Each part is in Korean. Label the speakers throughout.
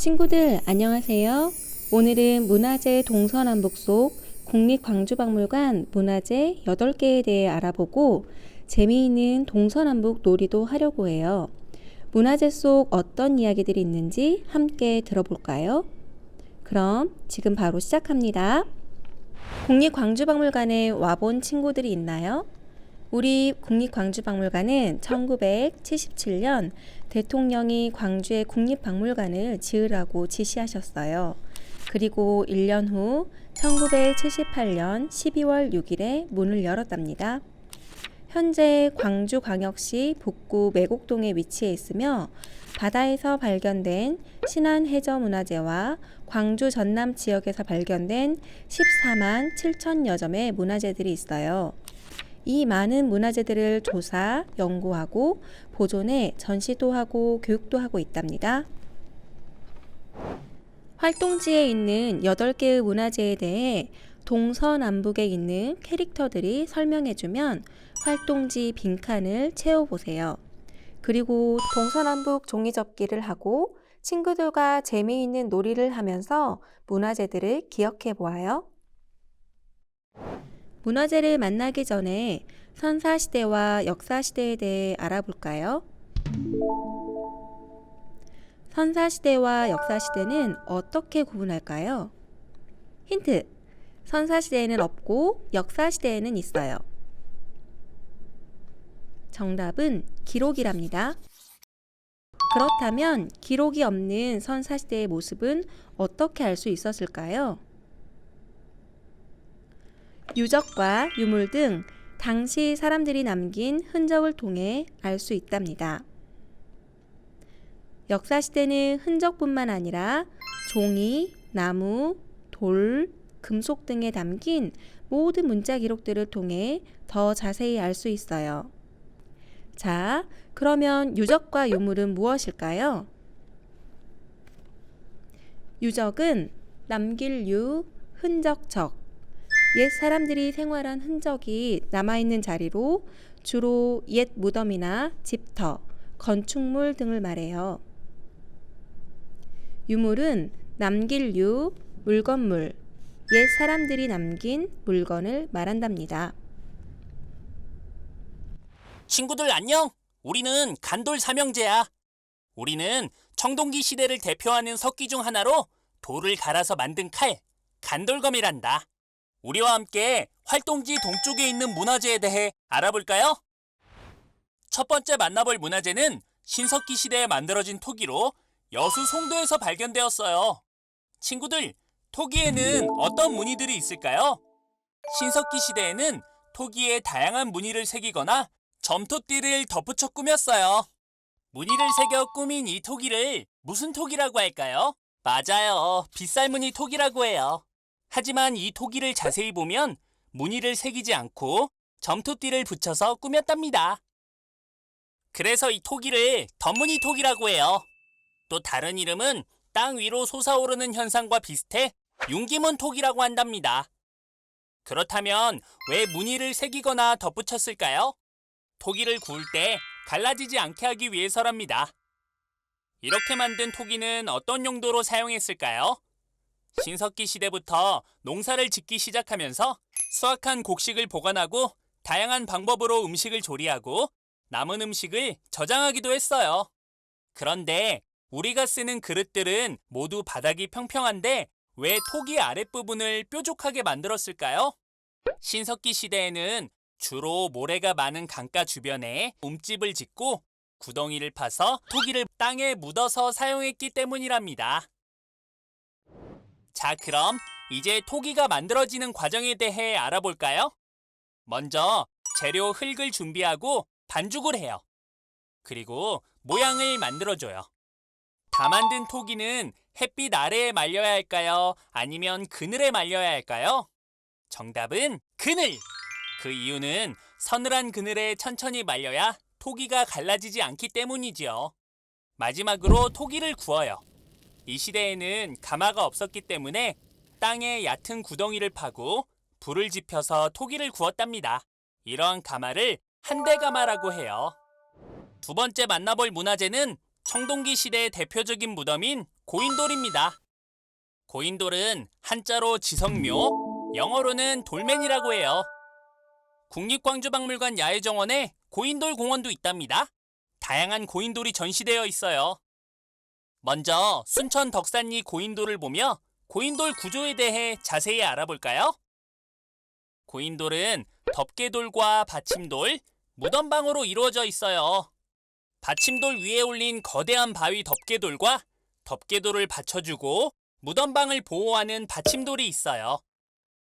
Speaker 1: 친구들 안녕하세요. 오늘은 문화재 동서남북 속 국립광주박물관 문화재 8개에 대해 알아보고 재미있는 동서남북 놀이도 하려고 해요. 문화재 속 어떤 이야기들이 있는지 함께 들어볼까요? 그럼 지금 바로 시작합니다. 국립광주박물관에 와본 친구들이 있나요? 우리 국립광주박물관은 1977년 대통령이 광주에 국립박물관을 지으라고 지시하셨어요. 그리고 1년 후 1978년 12월 6일에 문을 열었답니다. 현재 광주광역시 북구 매곡동에 위치해 있으며 바다에서 발견된 신안해저문화재와 광주 전남 지역에서 발견된 14만 7천여 점의 문화재들이 있어요. 이 많은 문화재들을 조사, 연구하고 보존해 전시도 하고 교육도 하고 있답니다. 활동지에 있는 8개의 문화재에 대해 동서남북에 있는 캐릭터들이 설명해주면 활동지 빈칸을 채워보세요. 그리고 동서남북 종이접기를 하고 친구들과 재미있는 놀이를 하면서 문화재들을 기억해 보아요. 문화재를 만나기 전에 선사시대와 역사시대에 대해 알아볼까요? 선사시대와 역사시대는 어떻게 구분할까요? 힌트! 선사시대에는 없고 역사시대에는 있어요. 정답은 기록이랍니다. 그렇다면 기록이 없는 선사시대의 모습은 어떻게 알 수 있었을까요? 유적과 유물 등 당시 사람들이 남긴 흔적을 통해 알 수 있답니다. 역사시대는 흔적뿐만 아니라 종이, 나무, 돌, 금속 등에 담긴 모든 문자 기록들을 통해 더 자세히 알 수 있어요. 자, 그러면 유적과 유물은 무엇일까요? 유적은 남길 유, 흔적적, 옛 사람들이 생활한 흔적이 남아있는 자리로 주로 옛 무덤이나 집터, 건축물 등을 말해요. 유물은 남길 유, 물건물, 옛 사람들이 남긴 물건을 말한답니다.
Speaker 2: 친구들 안녕! 우리는 간돌 삼형제야. 우리는 청동기 시대를 대표하는 석기 중 하나로 돌을 갈아서 만든 칼, 간돌검이란다. 우리와 함께 활동지 동쪽에 있는 문화재에 대해 알아볼까요? 첫 번째 만나볼 문화재는 신석기 시대에 만들어진 토기로 여수 송도에서 발견되었어요. 친구들, 토기에는 어떤 무늬들이 있을까요? 신석기 시대에는 토기에 다양한 무늬를 새기거나 점토띠를 덧붙여 꾸몄어요. 무늬를 새겨 꾸민 이 토기를 무슨 토기라고 할까요? 맞아요. 빗살무늬 토기라고 해요. 하지만 이 토기를 자세히 보면 무늬를 새기지 않고 점토띠를 붙여서 꾸몄답니다. 그래서 이 토기를 덧무늬 토기라고 해요. 또 다른 이름은 땅 위로 솟아오르는 현상과 비슷해 융기문 토기라고 한답니다. 그렇다면 왜 무늬를 새기거나 덧붙였을까요? 토기를 구울 때 갈라지지 않게 하기 위해서랍니다. 이렇게 만든 토기는 어떤 용도로 사용했을까요? 신석기 시대부터 농사를 짓기 시작하면서 수확한 곡식을 보관하고 다양한 방법으로 음식을 조리하고 남은 음식을 저장하기도 했어요. 그런데 우리가 쓰는 그릇들은 모두 바닥이 평평한데 왜 토기 아랫부분을 뾰족하게 만들었을까요? 신석기 시대에는 주로 모래가 많은 강가 주변에 움집을 짓고 구덩이를 파서 토기를 땅에 묻어서 사용했기 때문이랍니다. 자, 그럼 이제 토기가 만들어지는 과정에 대해 알아볼까요? 먼저 재료 흙을 준비하고 반죽을 해요. 그리고 모양을 만들어줘요. 다 만든 토기는 햇빛 아래에 말려야 할까요? 아니면 그늘에 말려야 할까요? 정답은 그늘! 그 이유는 서늘한 그늘에 천천히 말려야 토기가 갈라지지 않기 때문이지요. 마지막으로 토기를 구워요. 이 시대에는 가마가 없었기 때문에 땅에 얕은 구덩이를 파고 불을 지펴서 토기를 구웠답니다. 이러한 가마를 한대가마라고 해요. 두 번째 만나볼 문화재는 청동기 시대의 대표적인 무덤인 고인돌입니다. 고인돌은 한자로 지성묘, 영어로는 돌맨이라고 해요. 국립광주박물관 야외정원에 고인돌 공원도 있답니다. 다양한 고인돌이 전시되어 있어요. 먼저 순천 덕산리 고인돌을 보며 고인돌 구조에 대해 자세히 알아볼까요? 고인돌은 덮개돌과 받침돌, 무덤방으로 이루어져 있어요. 받침돌 위에 올린 거대한 바위 덮개돌과 덮개돌을 받쳐주고 무덤방을 보호하는 받침돌이 있어요.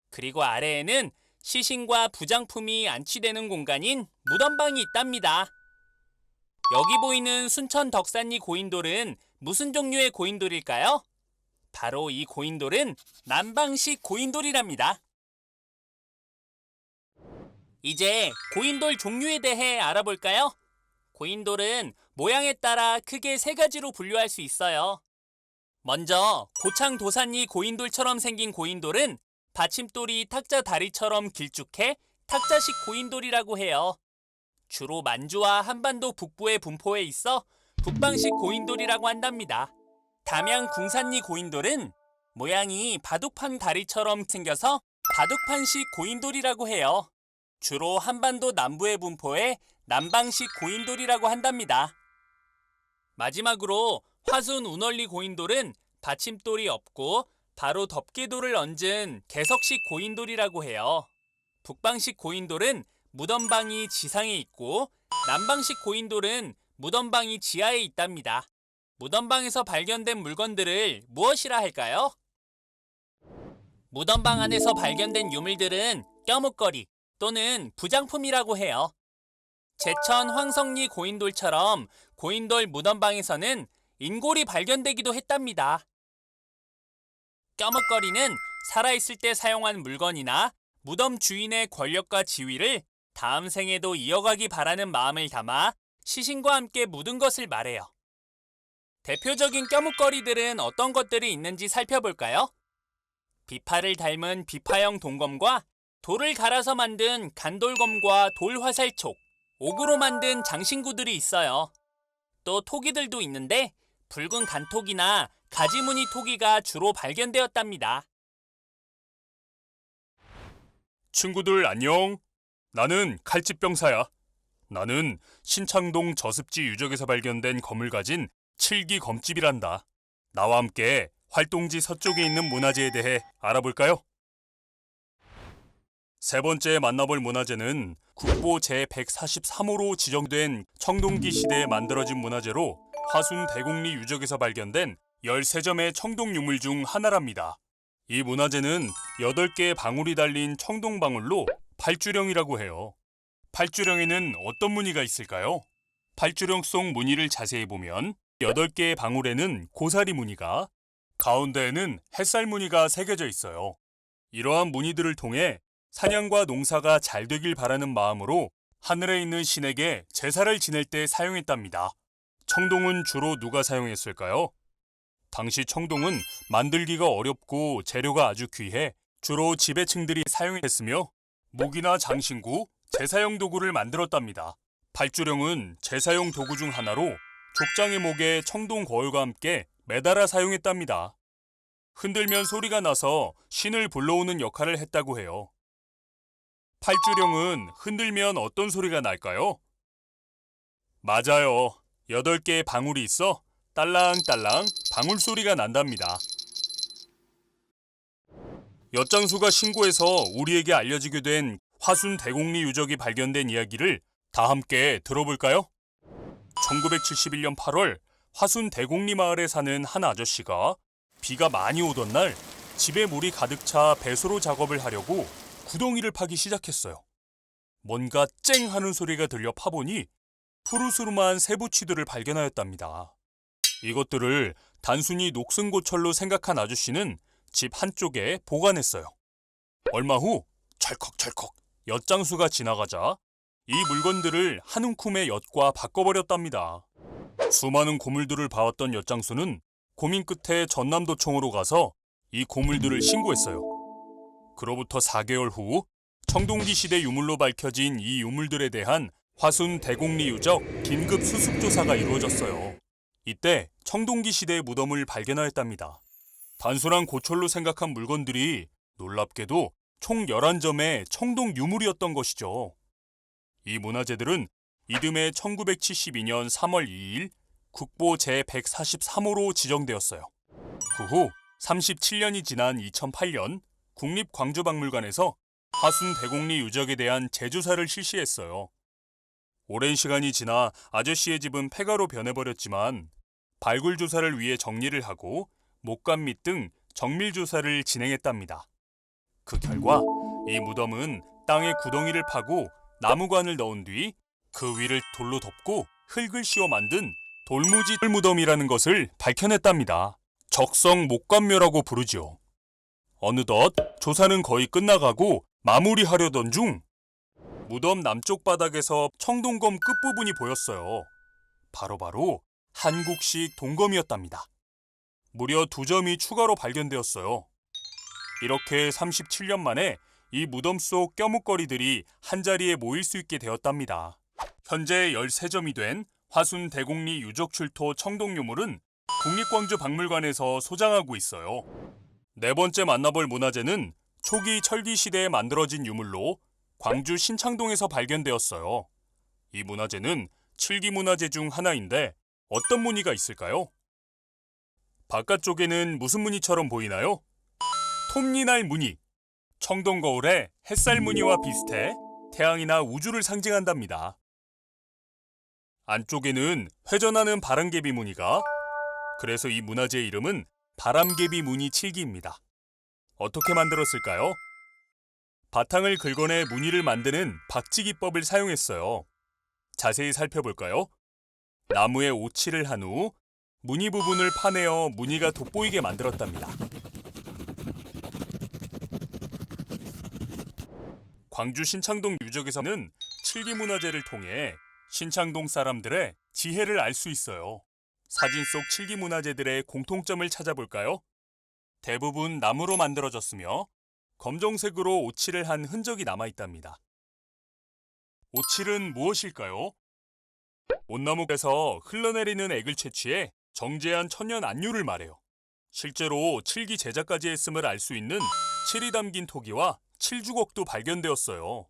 Speaker 2: 그리고 아래에는 시신과 부장품이 안치되는 공간인 무덤방이 있답니다. 여기 보이는 순천 덕산리 고인돌은 무슨 종류의 고인돌일까요? 바로 이 고인돌은 남방식 고인돌이랍니다. 이제 고인돌 종류에 대해 알아볼까요? 고인돌은 모양에 따라 크게 세 가지로 분류할 수 있어요. 먼저 고창 도산리 고인돌처럼 생긴 고인돌은 받침돌이 탁자 다리처럼 길쭉해 탁자식 고인돌이라고 해요. 주로 만주와 한반도 북부의 분포에 있어 북방식 고인돌이라고 한답니다. 담양 궁산리 고인돌은 모양이 바둑판 다리처럼 생겨서 바둑판식 고인돌이라고 해요. 주로 한반도 남부의 분포에 남방식 고인돌이라고 한답니다. 마지막으로 화순 운월리 고인돌은 받침돌이 없고 바로 덮개돌을 얹은 개석식 고인돌이라고 해요. 북방식 고인돌은 무덤방이 지상에 있고 남방식 고인돌은 무덤방이 지하에 있답니다. 무덤방에서 발견된 물건들을 무엇이라 할까요? 무덤방 안에서 발견된 유물들은 껴묵거리 또는 부장품이라고 해요. 제천 황성리 고인돌처럼 고인돌 무덤방에서는 인골이 발견되기도 했답니다. 껴묵거리는 살아있을 때 사용한 물건이나 무덤 주인의 권력과 지위를 다음 생에도 이어가기 바라는 마음을 담아 시신과 함께 묻은 것을 말해요. 대표적인 껴묵거리들은 어떤 것들이 있는지 살펴볼까요? 비파를 닮은 비파형 동검과 돌을 갈아서 만든 간돌검과 돌화살촉, 옥으로 만든 장신구들이 있어요. 또 토기들도 있는데 붉은 간토기나 가지무늬 토기가 주로 발견되었답니다.
Speaker 3: 친구들 안녕. 나는 칼집병사야. 나는 신창동 저습지 유적에서 발견된 검을 가진 칠기 검집이란다. 나와 함께 활동지 서쪽에 있는 문화재에 대해 알아볼까요? 세 번째 만나볼 문화재는 국보 제143호로 지정된 청동기 시대에 만들어진 문화재로 화순 대곡리 유적에서 발견된 13점의 청동 유물 중 하나랍니다. 이 문화재는 8개의 방울이 달린 청동방울로 팔주령이라고 해요. 팔주령에는 어떤 무늬가 있을까요? 팔주령 속 무늬를 자세히 보면 8개의 방울에는 고사리 무늬가, 가운데에는 햇살 무늬가 새겨져 있어요. 이러한 무늬들을 통해 사냥과 농사가 잘 되길 바라는 마음으로 하늘에 있는 신에게 제사를 지낼 때 사용했답니다. 청동은 주로 누가 사용했을까요? 당시 청동은 만들기가 어렵고 재료가 아주 귀해 주로 지배층들이 사용했으며 목이나 장신구, 제사용 도구를 만들었답니다. 팔주령은 제사용 도구 중 하나로 족장의 목에 청동 거울과 함께 매달아 사용했답니다. 흔들면 소리가 나서 신을 불러오는 역할을 했다고 해요. 팔주령은 흔들면 어떤 소리가 날까요? 맞아요. 8개의 방울이 있어 딸랑딸랑 방울 소리가 난답니다. 엿장수가 신고해서 우리에게 알려지게 된 화순 대곡리 유적이 발견된 이야기를 다 함께 들어볼까요? 1971년 8월 화순 대곡리 마을에 사는 한 아저씨가 비가 많이 오던 날 집에 물이 가득 차 배수로 작업을 하려고 구덩이를 파기 시작했어요. 뭔가 쨍 하는 소리가 들려 파보니 푸르스름한 세부치들을 발견하였답니다. 이것들을 단순히 녹슨고철로 생각한 아저씨는 집 한쪽에 보관했어요. 얼마 후 철컥철컥 엿장수가 지나가자 이 물건들을 한 움큼의 엿과 바꿔버렸답니다. 수많은 고물들을 봐왔던 엿장수는 고민 끝에 전남도청으로 가서 이 고물들을 신고했어요. 그로부터 4개월 후 청동기 시대 유물로 밝혀진 이 유물들에 대한 화순 대곡리 유적 긴급 수습 조사가 이루어졌어요. 이때 청동기 시대의 무덤을 발견하였답니다. 단순한 고철로 생각한 물건들이 놀랍게도 총 11점의 청동 유물이었던 것이죠. 이 문화재들은 이듬해 1972년 3월 2일 국보 제143호로 지정되었어요. 그 후 37년이 지난 2008년 국립광주박물관에서 화순 대곡리 유적에 대한 재조사를 실시했어요. 오랜 시간이 지나 아저씨의 집은 폐가로 변해버렸지만 발굴 조사를 위해 정리를 하고 목감 및 등 정밀 조사를 진행했답니다. 그 결과 이 무덤은 땅에 구덩이를 파고 나무관을 넣은 뒤 그 위를 돌로 덮고 흙을 씌워 만든 돌무지 무덤이라는 것을 밝혀냈답니다. 적성 목감묘라고 부르죠. 어느덧 조사는 거의 끝나가고 마무리하려던 중 무덤 남쪽 바닥에서 청동검 끝부분이 보였어요. 바로 한국식 동검이었답니다. 무려 2점이 추가로 발견되었어요. 이렇게 37년 만에 이 무덤 속 껴묵거리들이 한자리에 모일 수 있게 되었답니다. 현재 13점이 된 화순 대곡리 유적출토 청동유물은 국립광주박물관에서 소장하고 있어요. 네 번째 만나볼 문화재는 초기 철기 시대에 만들어진 유물로 광주 신창동에서 발견되었어요. 이 문화재는 7기 문화재 중 하나인데 어떤 무늬가 있을까요? 바깥쪽에는 무슨 무늬처럼 보이나요? 톱니날 무늬. 청동 거울의 햇살 무늬와 비슷해 태양이나 우주를 상징한답니다. 안쪽에는 회전하는 바람개비 무늬가, 그래서 이 문화재의 이름은 바람개비 무늬 칠기입니다. 어떻게 만들었을까요? 바탕을 긁어내 무늬를 만드는 박지기법을 사용했어요. 자세히 살펴볼까요? 나무에 오칠을 한 후 무늬 부분을 파내어 무늬가 돋보이게 만들었답니다. 광주 신창동 유적에서는 칠기 문화재를 통해 신창동 사람들의 지혜를 알 수 있어요. 사진 속 칠기 문화재들의 공통점을 찾아볼까요? 대부분 나무로 만들어졌으며 검정색으로 오칠을 한 흔적이 남아있답니다. 오칠은 무엇일까요? 온나무에서 흘러내리는 액을 채취해 정제한 천연 안유를 말해요. 실제로 칠기 제작까지 했음을 알 수 있는 칠이 담긴 토기와 칠주걱도 발견되었어요.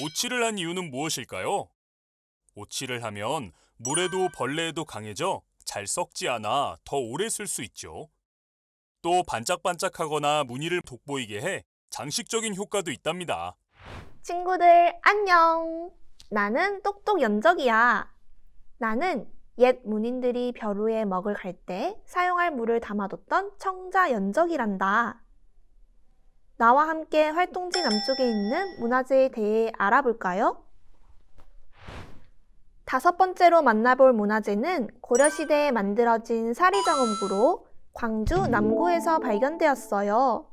Speaker 3: 오칠을 한 이유는 무엇일까요? 오칠을 하면 물에도 벌레에도 강해져 잘 썩지 않아 더 오래 쓸 수 있죠. 또 반짝반짝하거나 무늬를 돋보이게 해 장식적인 효과도 있답니다.
Speaker 4: 친구들 안녕! 나는 똑똑 연적이야. 나는 옛 문인들이 벼루에 먹을 갈 때 사용할 물을 담아뒀던 청자 연적이란다. 나와 함께 활동지 남쪽에 있는 문화재에 대해 알아볼까요? 5번째로 만나볼 문화재는 고려시대에 만들어진 사리장엄구로 광주 남구에서 발견되었어요.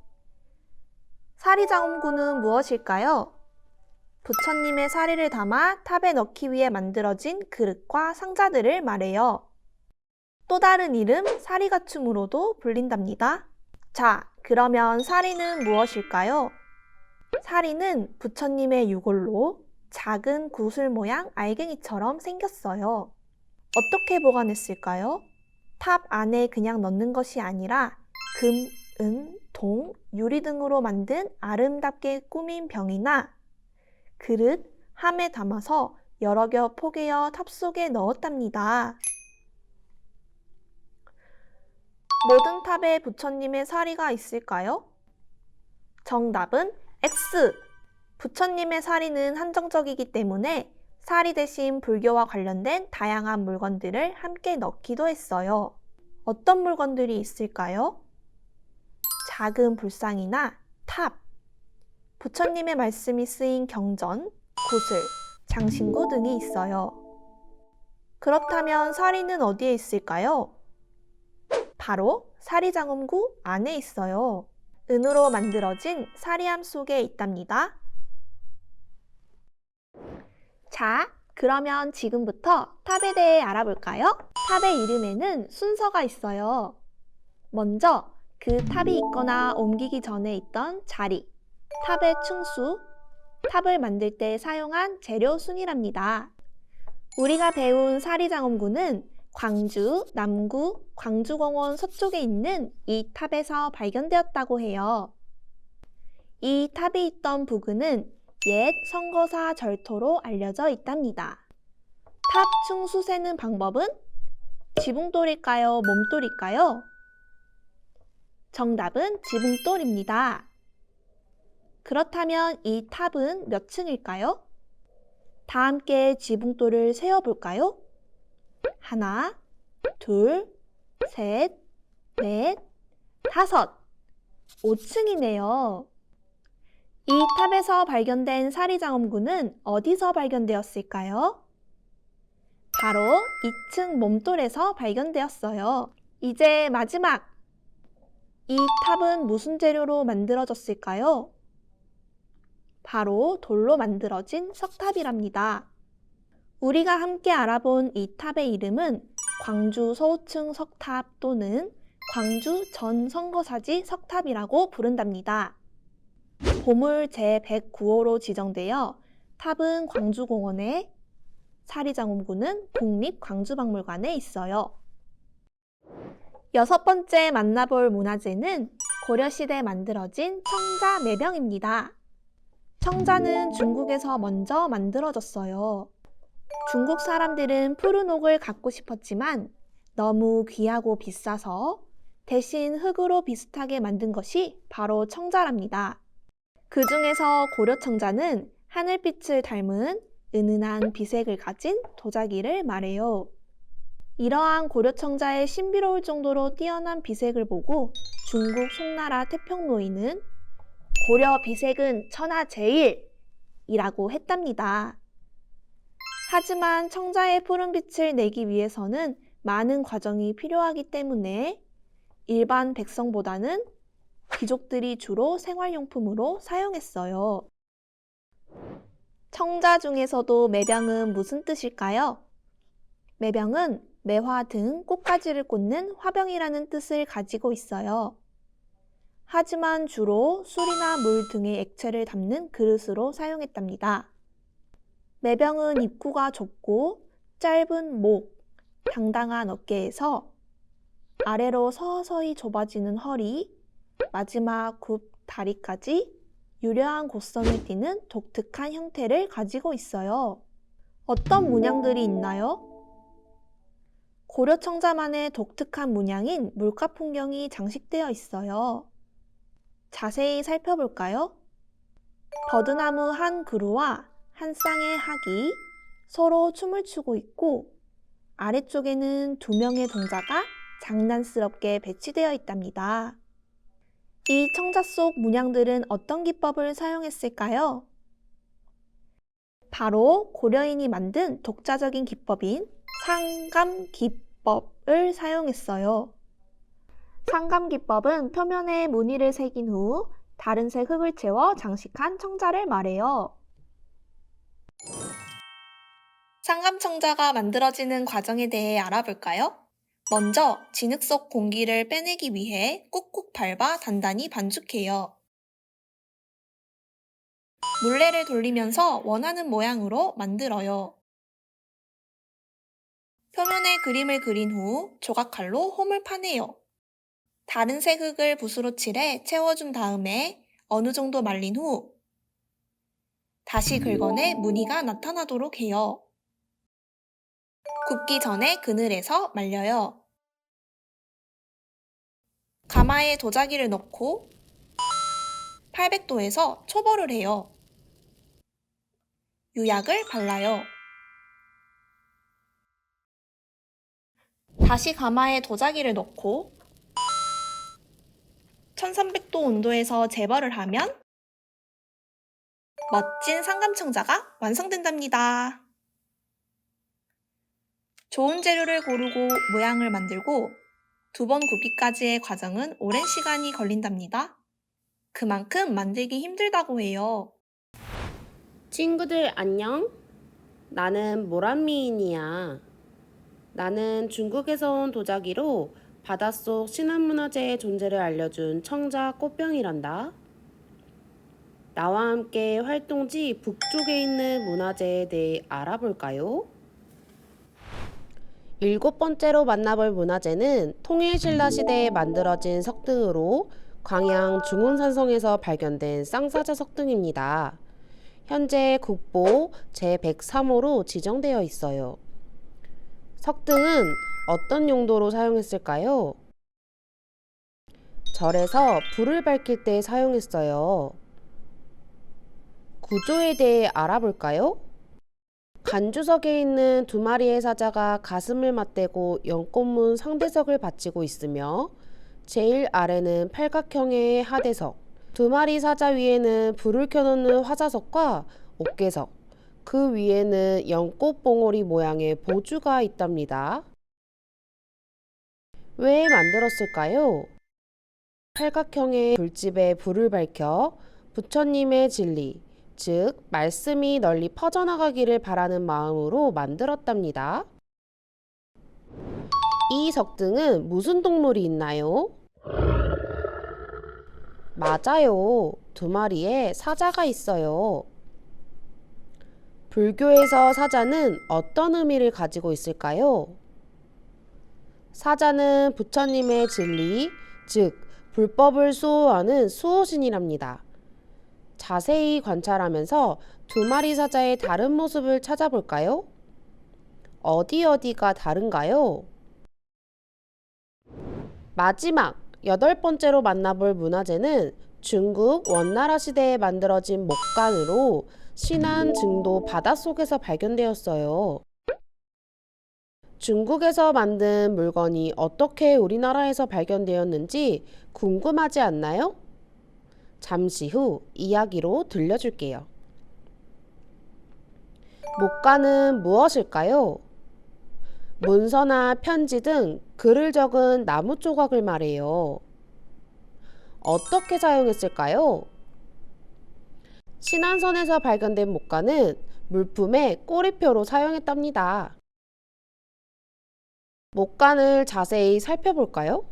Speaker 4: 사리장엄구는 무엇일까요? 부처님의 사리를 담아 탑에 넣기 위해 만들어진 그릇과 상자들을 말해요. 또 다른 이름 사리가춤으로도 불린답니다. 자, 그러면 사리는 무엇일까요? 사리는 부처님의 유골로 작은 구슬 모양 알갱이처럼 생겼어요. 어떻게 보관했을까요? 탑 안에 그냥 넣는 것이 아니라 금, 은, 동, 유리 등으로 만든 아름답게 꾸민 병이나 그릇, 함에 담아서 여러 겹 포개어 탑 속에 넣었답니다. 모든 탑에 부처님의 사리가 있을까요? 정답은 X! 부처님의 사리는 한정적이기 때문에 사리 대신 불교와 관련된 다양한 물건들을 함께 넣기도 했어요. 어떤 물건들이 있을까요? 작은 불상이나 탑, 부처님의 말씀이 쓰인 경전, 구슬, 장신구 등이 있어요. 그렇다면 사리는 어디에 있을까요? 바로 사리장엄구 안에 있어요. 은으로 만들어진 사리함 속에 있답니다. 자, 그러면 지금부터 탑에 대해 알아볼까요? 탑의 이름에는 순서가 있어요. 먼저 그 탑이 있거나 옮기기 전에 있던 자리, 탑의 층수, 탑을 만들 때 사용한 재료 순이랍니다. 우리가 배운 사리장엄구는 광주, 남구, 광주공원 서쪽에 있는 이 탑에서 발견되었다고 해요. 이 탑이 있던 부근은 옛 선거사 절토로 알려져 있답니다. 탑 층수 세는 방법은 지붕돌일까요? 몸돌일까요? 정답은 지붕돌입니다. 그렇다면 이 탑은 몇 층일까요? 다 함께 지붕돌을 세어볼까요? 하나, 둘, 셋, 넷, 다섯, 5층이네요. 이 탑에서 발견된 사리장엄군은 어디서 발견되었을까요? 바로 2층 몸돌에서 발견되었어요. 이제 마지막! 이 탑은 무슨 재료로 만들어졌을까요? 바로 돌로 만들어진 석탑이랍니다. 우리가 함께 알아본 이 탑의 이름은 광주 서호층 석탑 또는 광주 전선거사지 석탑이라고 부른답니다. 보물 제109호로 지정되어 탑은 광주공원에, 사리장엄군은 국립광주박물관에 있어요. 6번째 만나볼 문화재는 고려시대 만들어진 청자 매병입니다. 청자는 중국에서 먼저 만들어졌어요. 중국 사람들은 푸른 옥을 갖고 싶었지만 너무 귀하고 비싸서 대신 흙으로 비슷하게 만든 것이 바로 청자랍니다. 그 중에서 고려청자는 하늘빛을 닮은 은은한 비색을 가진 도자기를 말해요. 이러한 고려청자의 신비로울 정도로 뛰어난 비색을 보고 중국 송나라 태평노인은 고려 비색은 천하제일이라고 했답니다. 하지만 청자의 푸른 빛을 내기 위해서는 많은 과정이 필요하기 때문에 일반 백성보다는 귀족들이 주로 생활용품으로 사용했어요. 청자 중에서도 매병은 무슨 뜻일까요? 매병은 매화 등 꽃가지를 꽂는 화병이라는 뜻을 가지고 있어요. 하지만 주로 술이나 물 등의 액체를 담는 그릇으로 사용했답니다. 매병은 입구가 좁고 짧은 목, 당당한 어깨에서 아래로 서서히 좁아지는 허리, 마지막 굽 다리까지 유려한 곡선을 띠는 독특한 형태를 가지고 있어요. 어떤 문양들이 있나요? 고려청자만의 독특한 문양인 물가 풍경이 장식되어 있어요. 자세히 살펴볼까요? 버드나무 한 그루와 한 쌍의 학이 서로 춤을 추고 있고 아래쪽에는 2명의 동자가 장난스럽게 배치되어 있답니다. 이 청자 속 문양들은 어떤 기법을 사용했을까요? 바로 고려인이 만든 독자적인 기법인 상감기법을 사용했어요. 상감기법은 표면에 무늬를 새긴 후 다른 색 흙을 채워 장식한 청자를 말해요. 상감청자가 만들어지는 과정에 대해 알아볼까요? 먼저 진흙 속 공기를 빼내기 위해 꾹꾹 밟아 단단히 반죽해요. 물레를 돌리면서 원하는 모양으로 만들어요. 표면에 그림을 그린 후 조각칼로 홈을 파내요. 다른 색 흙을 붓으로 칠해 채워준 다음에 어느 정도 말린 후 다시 긁어내 무늬가 나타나도록 해요. 굽기 전에 그늘에서 말려요. 가마에 도자기를 넣고 800도에서 초벌을 해요. 유약을 발라요. 다시 가마에 도자기를 넣고 1300도 온도에서 재벌을 하면 멋진 상감청자가 완성된답니다. 좋은 재료를 고르고 모양을 만들고 2번 굽기까지의 과정은 오랜 시간이 걸린답니다. 그만큼 만들기 힘들다고 해요.
Speaker 5: 친구들 안녕? 나는 모란미인이야. 나는 중국에서 온 도자기로 바닷속 신화문화재의 존재를 알려준 청자 꽃병이란다. 나와 함께 활동지 북쪽에 있는 문화재에 대해 알아볼까요? 7번째로 만나볼 문화재는 통일신라 시대에 만들어진 석등으로 광양 중훈산성에서 발견된 쌍사자 석등입니다. 현재 국보 제103호로 지정되어 있어요. 석등은 어떤 용도로 사용했을까요? 절에서 불을 밝힐 때 사용했어요. 구조에 대해 알아볼까요? 간주석에 있는 2마리의 사자가 가슴을 맞대고 연꽃문 상대석을 받치고 있으며 제일 아래는 팔각형의 하대석, 2마리 사자 위에는 불을 켜놓는 화자석과 옥계석, 그 위에는 연꽃 봉오리 모양의 보주가 있답니다. 왜 만들었을까요? 팔각형의 불집에 불을 밝혀 부처님의 진리, 즉 말씀이 널리 퍼져나가기를 바라는 마음으로 만들었답니다. 이 석등은 무슨 동물이 있나요? 맞아요. 2마리의 사자가 있어요. 불교에서 사자는 어떤 의미를 가지고 있을까요? 사자는 부처님의 진리, 즉 불법을 수호하는 수호신이랍니다. 자세히 관찰하면서 2마리 사자의 다른 모습을 찾아볼까요? 어디가 다른가요? 마지막 8번째로 만나볼 문화재는 중국 원나라 시대에 만들어진 목간으로 신안 증도 바닷속에서 발견되었어요. 중국에서 만든 물건이 어떻게 우리나라에서 발견되었는지 궁금하지 않나요? 잠시 후 이야기로 들려줄게요. 목간은 무엇일까요? 문서나 편지 등 글을 적은 나무 조각을 말해요. 어떻게 사용했을까요? 신안선에서 발견된 목간은 물품의 꼬리표로 사용했답니다. 목간을 자세히 살펴볼까요?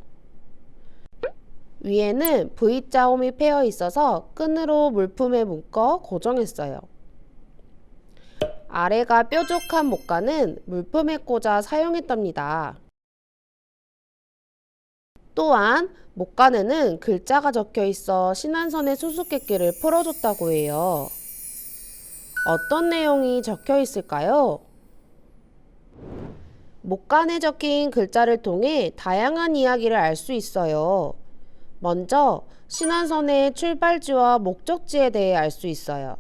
Speaker 5: 위에는 V자 홈이 패여 있어서 끈으로 물품에 묶어 고정했어요. 아래가 뾰족한 목간은 물품에 꽂아 사용했답니다. 또한 목간에는 글자가 적혀 있어 신안선의 수수께끼를 풀어줬다고 해요. 어떤 내용이 적혀 있을까요? 목간에 적힌 글자를 통해 다양한 이야기를 알 수 있어요. 먼저 신안선의 출발지와 목적지에 대해 알 수 있어요.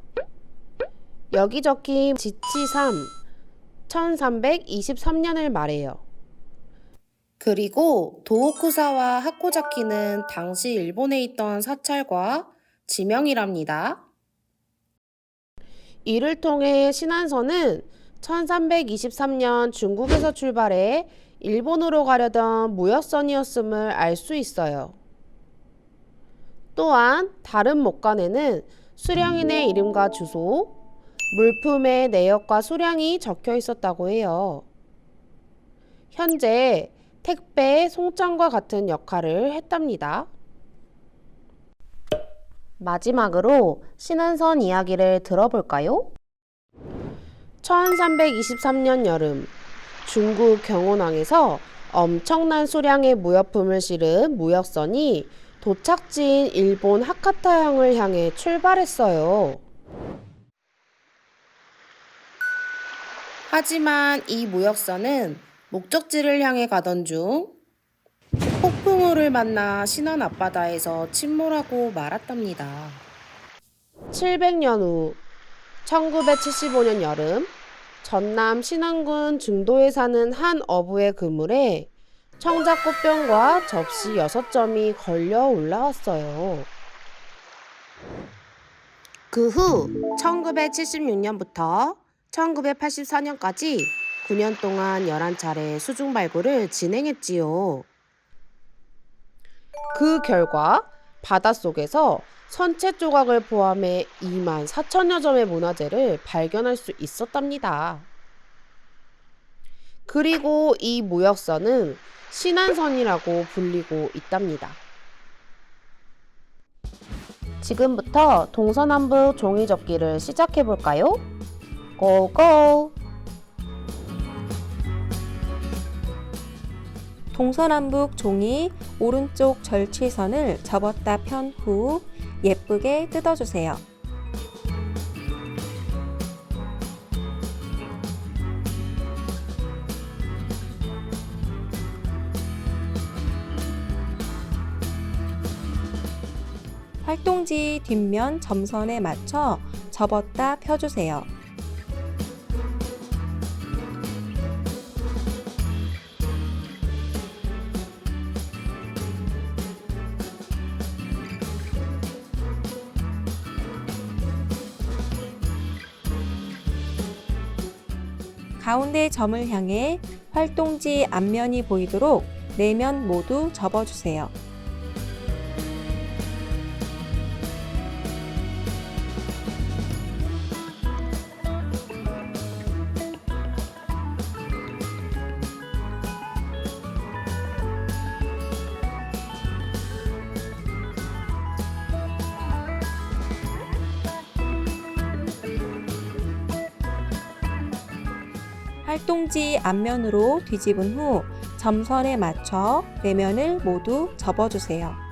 Speaker 5: 여기 적힌 지치3 1323년을 말해요. 그리고 도호쿠사와 하코자키는 당시 일본에 있던 사찰과 지명이랍니다. 이를 통해 신안선은 1323년 중국에서 출발해 일본으로 가려던 무역선이었음을 알 수 있어요. 또한 다른 목간에는 수령인의 이름과 주소, 물품의 내역과 수량이 적혀 있었다고 해요. 현재 택배, 송장과 같은 역할을 했답니다. 마지막으로 신안선 이야기를 들어볼까요? 1323년 여름, 중국 경운항에서 엄청난 수량의 무역품을 실은 무역선이 도착지인 일본 하카타항을 향해 출발했어요. 하지만 이 무역선은 목적지를 향해 가던 중 폭풍우를 만나 신안 앞바다에서 침몰하고 말았답니다. 700년 후 1975년 여름, 전남 신안군 증도에 사는 한 어부의 그물에 청자꽃병과 접시 6점이 걸려 올라왔어요. 그 후 1976년부터 1984년까지 9년 동안 11차례 수중 발굴을 진행했지요. 그 결과 바닷속에서 선체 조각을 포함해 2만 4천여 점의 문화재를 발견할 수 있었답니다. 그리고 이 무역선은 신안선이라고 불리고 있답니다. 지금부터 동서남북 종이접기를 시작해볼까요? 고고!
Speaker 1: 동서남북 종이 오른쪽 절취선을 접었다 편 후 예쁘게 뜯어주세요. 활동지 뒷면 점선에 맞춰 접었다 펴주세요. 가운데 점을 향해 활동지 앞면이 보이도록 4면 모두 접어주세요. 활동지 앞면으로 뒤집은 후 점선에 맞춰 4면을 모두 접어주세요.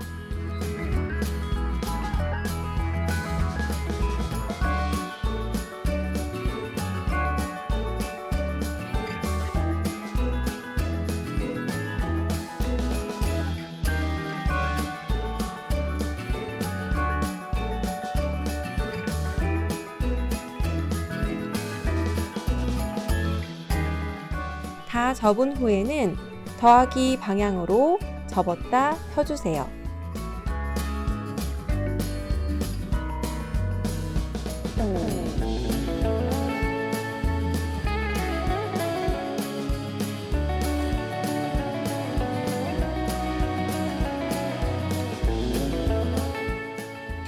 Speaker 1: 다 접은 후에는 더하기 방향으로 접었다 펴주세요.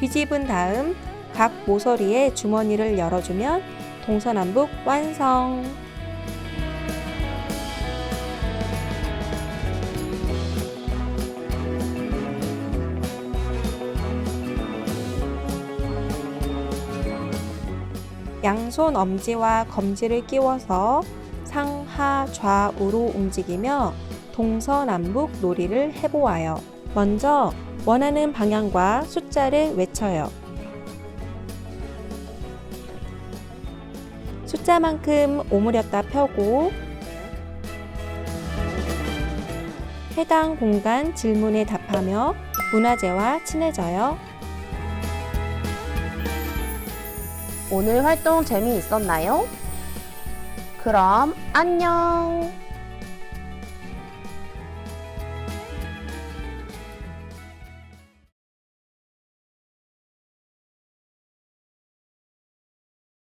Speaker 1: 뒤집은 다음 각 모서리에 주머니를 열어주면 동서남북 완성! 양손 엄지와 검지를 끼워서 상하 좌우로 움직이며 동서남북 놀이를 해보아요. 먼저 원하는 방향과 숫자를 외쳐요. 숫자만큼 오므렸다 펴고 해당 공간 질문에 답하며 문화재와 친해져요.
Speaker 5: 오늘 활동 재미있었나요? 그럼 안녕!